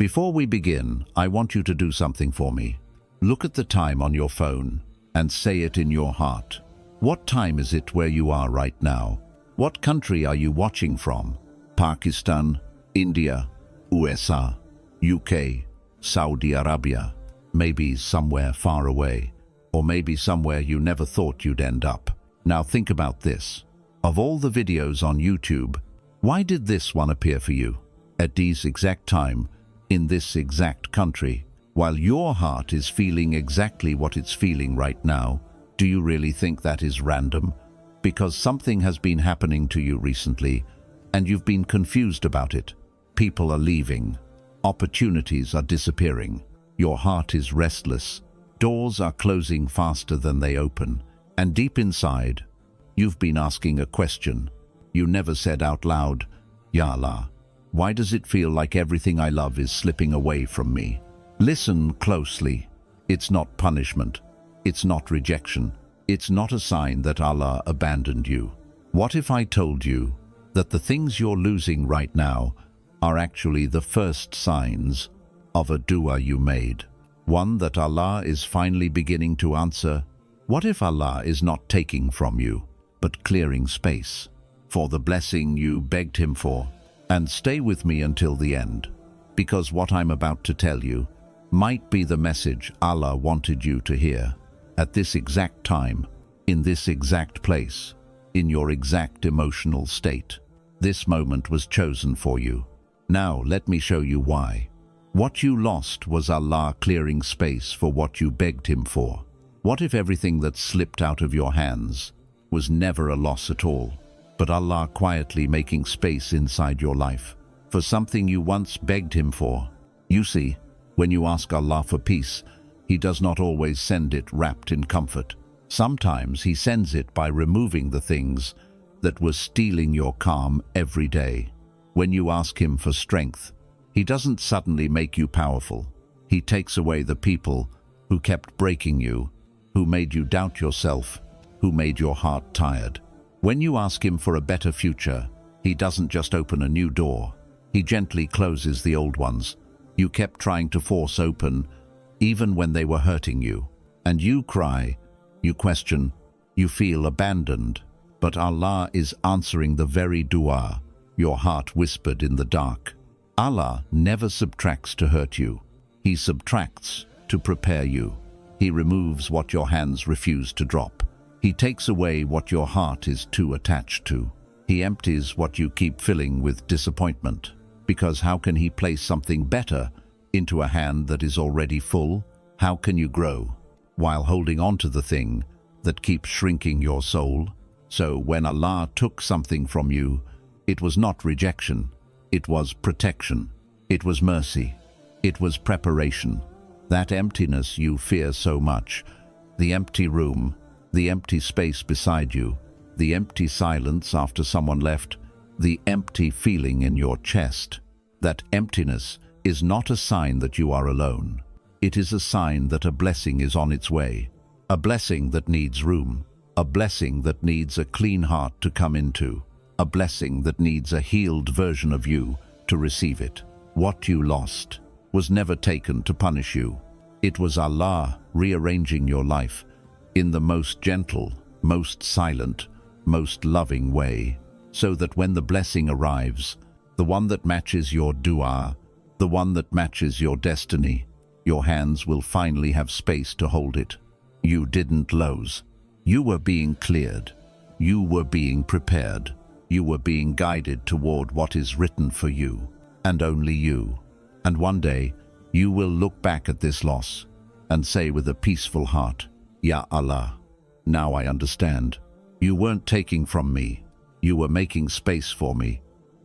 Before we begin, I want you to do something for me. Look at the time on your phone and say it in your heart. What time is it where you are right now? What country are you watching from? Pakistan, India, USA, UK, Saudi Arabia, maybe somewhere far away, or maybe somewhere you never thought you'd end up. Now think about this. Of all the videos on YouTube, why did this one appear for you? At this exact time, in this exact country, while your heart is feeling exactly what it's feeling right now, do you really think that is random? Because something has been happening to you recently, and you've been confused about it. People are leaving. Opportunities are disappearing. Your heart is restless. Doors are closing faster than they open. And deep inside, you've been asking a question. You never said out loud, Ya Allah, why does it feel like everything I love is slipping away from me? Listen closely. It's not punishment. It's not rejection. It's not a sign that Allah abandoned you. What if I told you that the things you're losing right now are actually the first signs of a dua you made? One that Allah is finally beginning to answer. What if Allah is not taking from you, but clearing space for the blessing you begged Him for? And stay with me until the end, because what I'm about to tell you might be the message Allah wanted you to hear at this exact time, in this exact place, in your exact emotional state. This moment was chosen for you. Now let me show you why. What you lost was Allah clearing space for what you begged Him for. What if everything that slipped out of your hands was never a loss at all, but Allah quietly making space inside your life for something you once begged Him for? You see, when you ask Allah for peace, He does not always send it wrapped in comfort. Sometimes He sends it by removing the things that were stealing your calm every day. When you ask Him for strength, He doesn't suddenly make you powerful. He takes away the people who kept breaking you, who made you doubt yourself, who made your heart tired. When you ask Him for a better future, He doesn't just open a new door. He gently closes the old ones you kept trying to force open, even when they were hurting you. And you cry, you question, you feel abandoned. But Allah is answering the very dua your heart whispered in the dark. Allah never subtracts to hurt you. He subtracts to prepare you. He removes what your hands refuse to drop. He takes away what your heart is too attached to. He empties what you keep filling with disappointment. Because how can He place something better into a hand that is already full? How can you grow while holding on to the thing that keeps shrinking your soul? So when Allah took something from you, it was not rejection. It was protection. It was mercy. It was preparation. That emptiness you fear so much, the empty room, the empty space beside you, the empty silence after someone left, the empty feeling in your chest, that emptiness is not a sign that you are alone. It is a sign that a blessing is on its way, a blessing that needs room, a blessing that needs a clean heart to come into, a blessing that needs a healed version of you to receive it. What you lost was never taken to punish you. It was Allah rearranging your life in the most gentle, most silent, most loving way, so that when the blessing arrives, the one that matches your dua, the one that matches your destiny, your hands will finally have space to hold it. You didn't lose. You were being cleared. You were being prepared. You were being guided toward what is written for you, and only you. And one day, you will look back at this loss and say with a peaceful heart, Ya Allah, now I understand. You weren't taking from me. You were making space for me.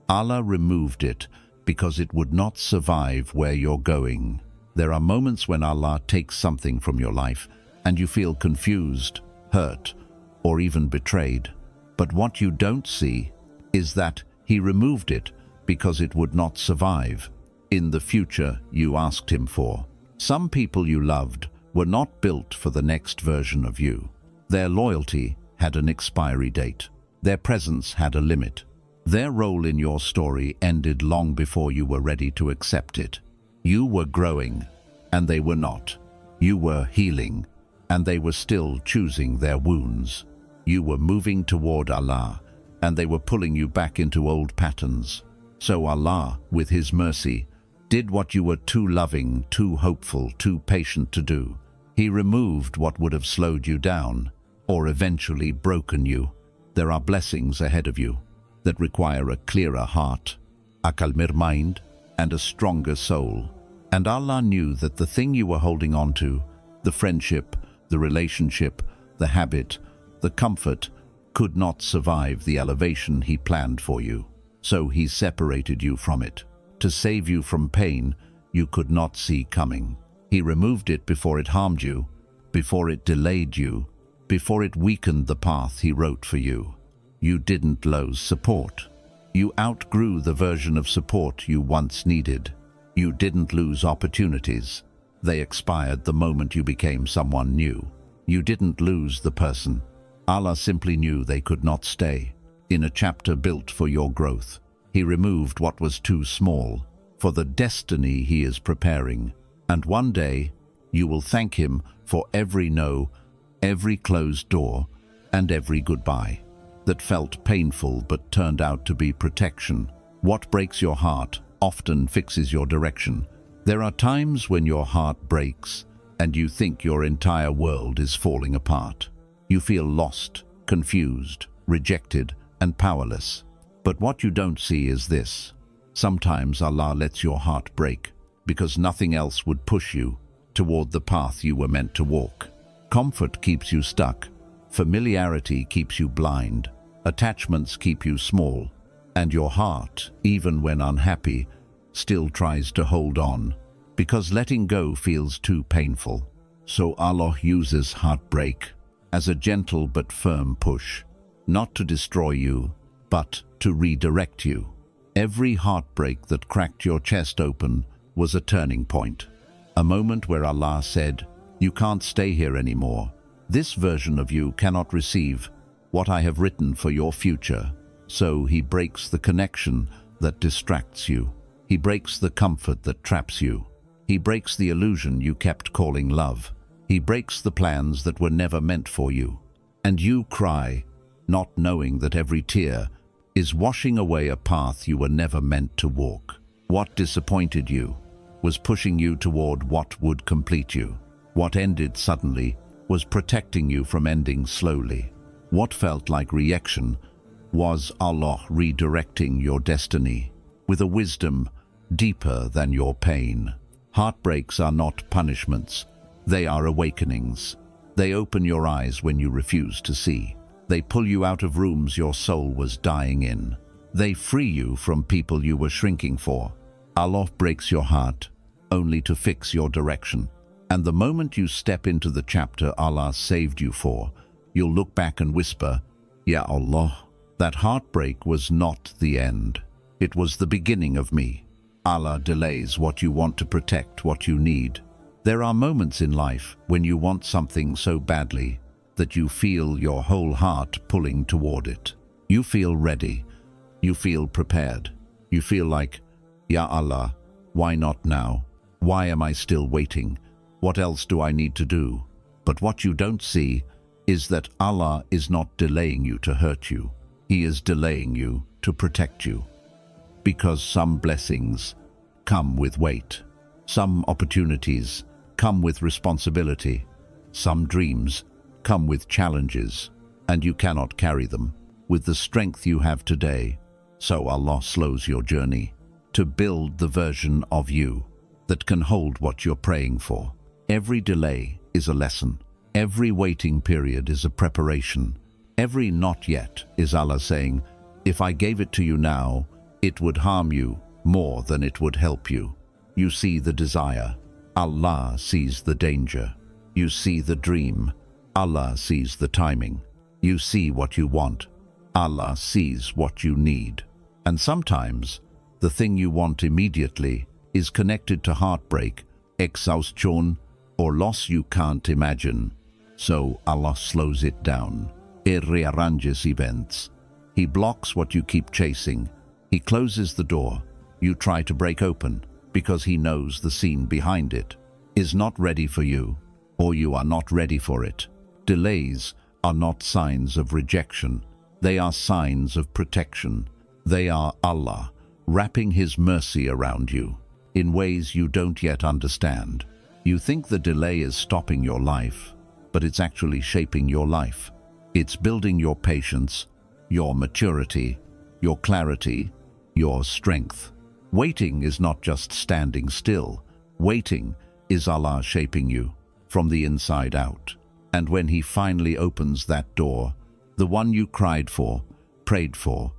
Allah removed it because it would not survive where you're going. There are moments when Allah takes something from your life and you feel confused, hurt, or even betrayed. But what you don't see is that He removed it because it would not survive in the future you asked Him for. Some people you loved were not built for the next version of you. Their loyalty had an expiry date. Their presence had a limit. Their role in your story ended long before you were ready to accept it. You were growing, and they were not. You were healing, and they were still choosing their wounds. You were moving toward Allah, and they were pulling you back into old patterns. So Allah, with His mercy, did what you were too loving, too hopeful, too patient to do. He removed what would have slowed you down, or eventually broken you. There are blessings ahead of you that require a clearer heart, a calmer mind, and a stronger soul. And Allah knew that the thing you were holding on to, the friendship, the relationship, the habit, the comfort, could not survive the elevation He planned for you. So He separated you from it, to save you from pain you could not see coming. He removed it before it harmed you, before it delayed you, before it weakened the path He wrote for you. You didn't lose support. You outgrew the version of support you once needed. You didn't lose opportunities. They expired the moment you became someone new. You didn't lose the person. Allah simply knew they could not stay. In a chapter built for your growth, He removed what was too small for the destiny He is preparing. And one day, you will thank Him for every no, every closed door, and every goodbye that felt painful but turned out to be protection. What breaks your heart often fixes your direction. There are times when your heart breaks and you think your entire world is falling apart. You feel lost, confused, rejected, and powerless. But what you don't see is this. Sometimes Allah lets your heart break because nothing else would push you toward the path you were meant to walk. Comfort keeps you stuck. Familiarity keeps you blind. Attachments keep you small. And your heart, even when unhappy, still tries to hold on because letting go feels too painful. So Allah uses heartbreak as a gentle but firm push, not to destroy you, but to redirect you. Every heartbreak that cracked your chest open was a turning point, a moment where Allah said, "You can't stay here anymore. This version of you cannot receive what I have written for your future." So He breaks the connection that distracts you. He breaks the comfort that traps you. He breaks the illusion you kept calling love. He breaks the plans that were never meant for you. And you cry, not knowing that every tear is washing away a path you were never meant to walk. What disappointed you was pushing you toward what would complete you. What ended suddenly was protecting you from ending slowly. What felt like reaction was Allah redirecting your destiny with a wisdom deeper than your pain. Heartbreaks are not punishments. They are awakenings. They open your eyes when you refuse to see. They pull you out of rooms your soul was dying in. They free you from people you were shrinking for. Allah breaks your heart only to fix your direction. And the moment you step into the chapter Allah saved you for, you'll look back and whisper, "Ya Allah, that heartbreak was not the end. It was the beginning of me." Allah delays what you want to protect what you need. There are moments in life when you want something so badly that you feel your whole heart pulling toward it. You feel ready. You feel prepared. You feel like, "Ya Allah, why not now? Why am I still waiting? What else do I need to do?" But what you don't see is that Allah is not delaying you to hurt you. He is delaying you to protect you. Because some blessings come with weight. Some opportunities come with responsibility. Some dreams come with challenges, and you cannot carry them with the strength you have today. So Allah slows your journey to build the version of you that can hold what you're praying for. Every delay is a lesson. Every waiting period is a preparation. Every not yet is Allah saying, "If I gave it to you now, it would harm you more than it would help you." You see the desire. Allah sees the danger. You see the dream. Allah sees the timing. You see what you want. Allah sees what you need. And sometimes, the thing you want immediately is connected to heartbreak, exhaustion, or loss you can't imagine. So Allah slows it down. He rearranges events. He blocks what you keep chasing. He closes the door you try to break open. because he knows the scene behind it is not ready for you, or you are not ready for it. Delays are not signs of rejection. They are signs of protection. They are Allah wrapping His mercy around you in ways you don't yet understand. You think the delay is stopping your life, but it's actually shaping your life. It's building your patience, your maturity, your clarity, your strength. Waiting is not just standing still. Waiting is Allah shaping you from the inside out. And when He finally opens that door, the one you cried for, prayed for,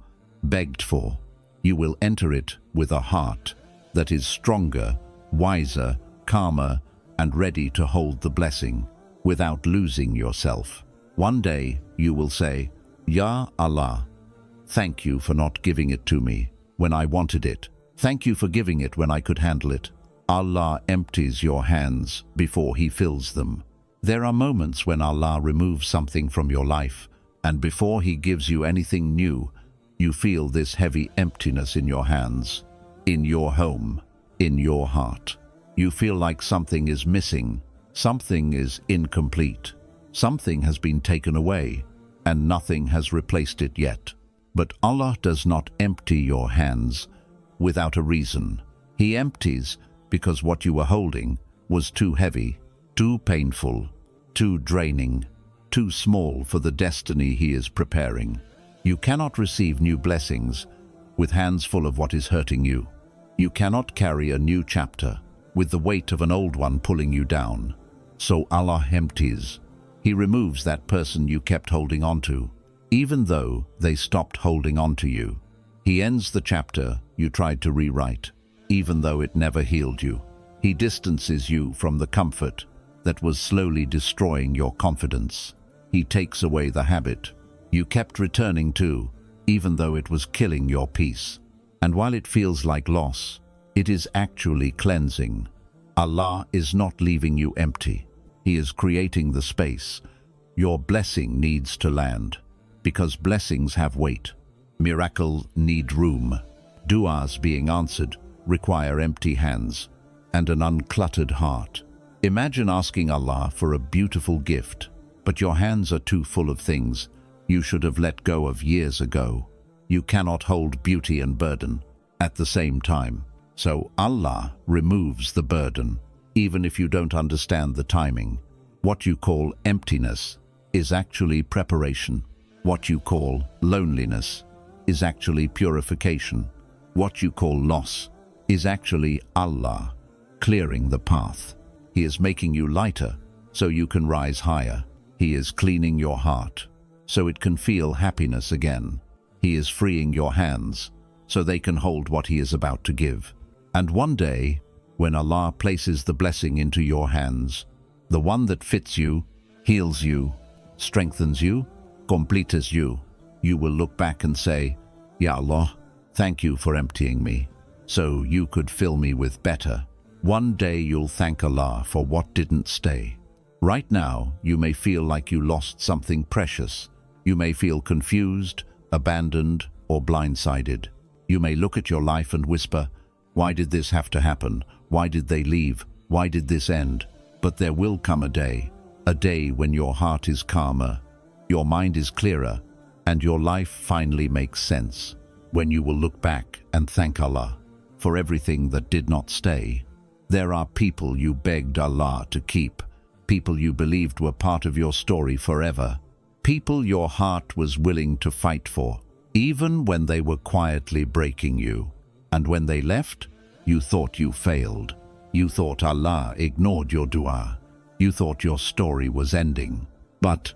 begged for, you will enter it with a heart that is stronger, wiser, calmer, and ready to hold the blessing without losing yourself. One day you will say, Ya Allah, thank you for not giving it to me when I wanted it. Thank you for giving it when I could handle it. Allah empties your hands before He fills them. There are moments when Allah removes something from your life, and before He gives you anything new, you feel this heavy emptiness in your hands, in your home, in your heart. You feel like something is missing, something is incomplete, something has been taken away, and nothing has replaced it yet. But Allah does not empty your hands without a reason. He empties because what you were holding was too heavy, too painful, too draining, too small for the destiny He is preparing. You cannot receive new blessings with hands full of what is hurting you. You cannot carry a new chapter with the weight of an old one pulling you down. So Allah empties. He removes that person you kept holding on to, even though they stopped holding on to you. He ends the chapter you tried to rewrite, even though it never healed you. He distances you from the comfort that was slowly destroying your confidence. He takes away the habit you kept returning to, even though it was killing your peace. And while it feels like loss, it is actually cleansing. Allah is not leaving you empty. He is creating the space your blessing needs to land, because blessings have weight. Miracles need room. Du'as being answered require empty hands and an uncluttered heart. Imagine asking Allah for a beautiful gift, but your hands are too full of things you should have let go of years ago. You cannot hold beauty and burden at the same time. So Allah removes the burden, even if you don't understand the timing. What you call emptiness is actually preparation. What you call loneliness is actually purification. What you call loss is actually Allah clearing the path. He is making you lighter so you can rise higher. He is cleaning your heart so it can feel happiness again. He is freeing your hands so they can hold what He is about to give. And one day, when Allah places the blessing into your hands, the one that fits you, heals you, strengthens you, completes you, you will look back and say, Ya Allah, thank you for emptying me so you could fill me with better. One day you'll thank Allah for what didn't stay. Right now, you may feel like you lost something precious. You may feel confused, abandoned, or blindsided. You may look at your life and whisper, why did this have to happen? Why did they leave? Why did this end? But there will come a day when your heart is calmer, your mind is clearer, and your life finally makes sense. When you will look back and thank Allah for everything that did not stay. There are people you begged Allah to keep, people you believed were part of your story forever, people your heart was willing to fight for, even when they were quietly breaking you. And when they left, you thought you failed. You thought Allah ignored your dua. You thought your story was ending. But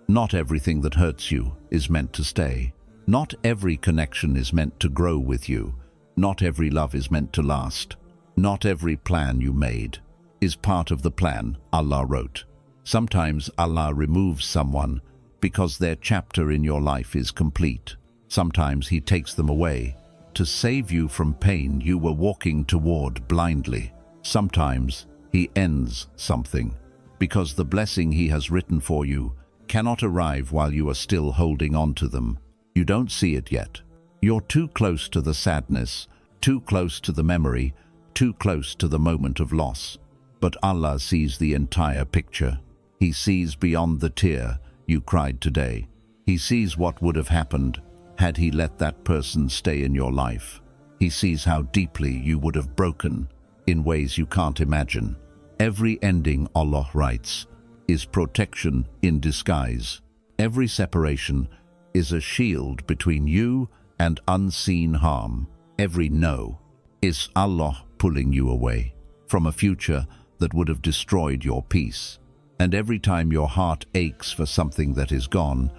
not everything that hurts you is meant to stay. Not every connection is meant to grow with you. Not every love is meant to last. Not every plan you made is part of the plan Allah wrote. Sometimes Allah removes someone because their chapter in your life is complete. Sometimes He takes them away to save you from pain you were walking toward blindly. Sometimes He ends something because the blessing He has written for you cannot arrive while you are still holding on to them. You don't see it yet. You're too close to the sadness, too close to the memory, too close to the moment of loss. But Allah sees the entire picture. He sees beyond the tear you cried today. He sees what would have happened had He let that person stay in your life. He sees how deeply you would have broken in ways you can't imagine. Every ending, Allah writes, is protection in disguise. Every separation is a shield between you and unseen harm. Every no is Allah pulling you away from a future that would have destroyed your peace. And every time your heart aches for something that is gone,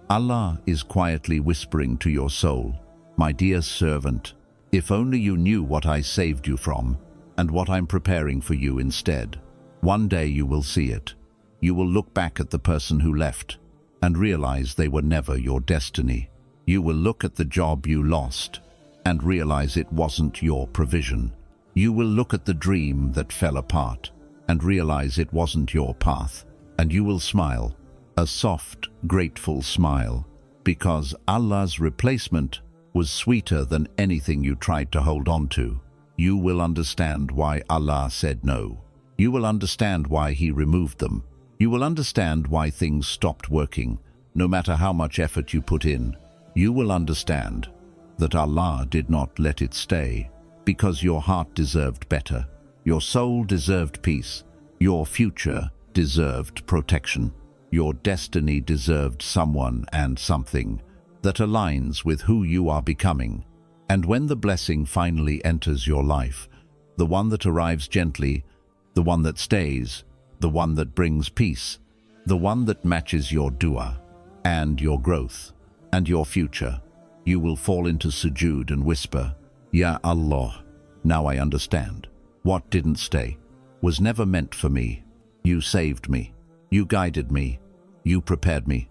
Allah is quietly whispering to your soul, "My dear servant, if only you knew what I saved you from and what I'm preparing for you instead. One day you will see it. You will look back at the person who left and realize they were never your destiny. You will look at the job you lost and realize it wasn't your provision. You will look at the dream that fell apart and realize it wasn't your path. And you will smile, a soft, grateful smile, because Allah's replacement was sweeter than anything you tried to hold on to. You will understand why Allah said no. You will understand why He removed them. You will understand why things stopped working, no matter how much effort you put in. You will understand that Allah did not let it stay, because your heart deserved better. Your soul deserved peace. Your future deserved protection. Your destiny deserved someone and something that aligns with who you are becoming. And when the blessing finally enters your life, the one that arrives gently, the one that stays, the one that brings peace, the one that matches your dua and your growth and your future, you will fall into sujood and whisper, "Ya Allah, now I understand. What didn't stay was never meant for me. You saved me. You guided me. You prepared me.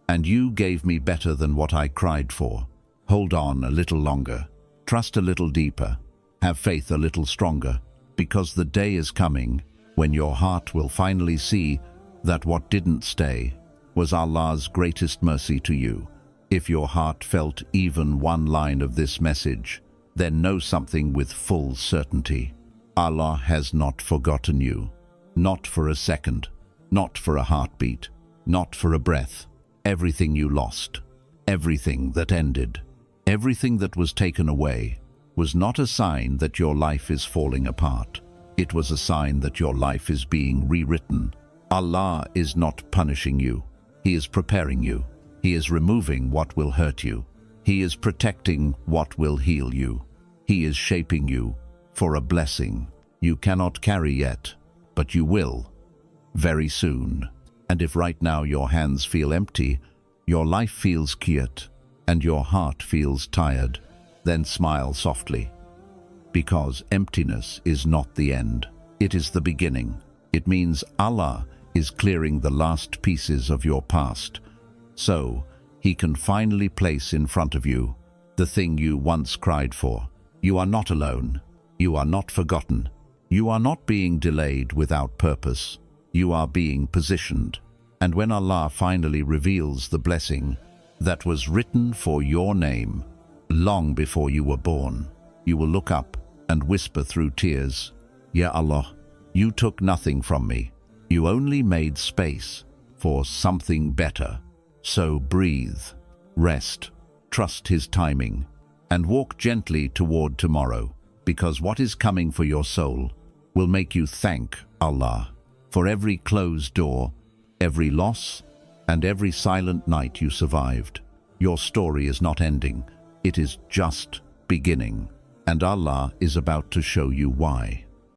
And you gave me better than what I cried for. Hold on a little longer. Trust a little deeper. Have faith a little stronger, because the day is coming when your heart will finally see that what didn't stay was Allah's greatest mercy to you." If your heart felt even one line of this message, then know something with full certainty. Allah has not forgotten you. Not for a second. Not for a heartbeat. Not for a breath. Everything you lost, everything that ended, everything that was taken away, was not a sign that your life is falling apart. It was a sign that your life is being rewritten. Allah is not punishing you. He is preparing you. He is removing what will hurt you. He is protecting what will heal you. He is shaping you for a blessing you cannot carry yet, but you will, very soon. And if right now your hands feel empty, your life feels quiet, and your heart feels tired, then smile softly. Because emptiness is not the end. It is the beginning. It means Allah is clearing the last pieces of your past, so He can finally place in front of you the thing you once cried for. You are not alone. You are not forgotten. You are not being delayed without purpose. You are being positioned. And when Allah finally reveals the blessing that was written for your name long before you were born, you will look up and whisper through tears, "Ya Allah, you took nothing from me. You only made space for something better." So breathe, rest, trust His timing, and walk gently toward tomorrow, because what is coming for your soul will make you thank Allah for every closed door, every loss, and every silent night you survived. Your story is not ending. It is just beginning, and Allah is about to show you why.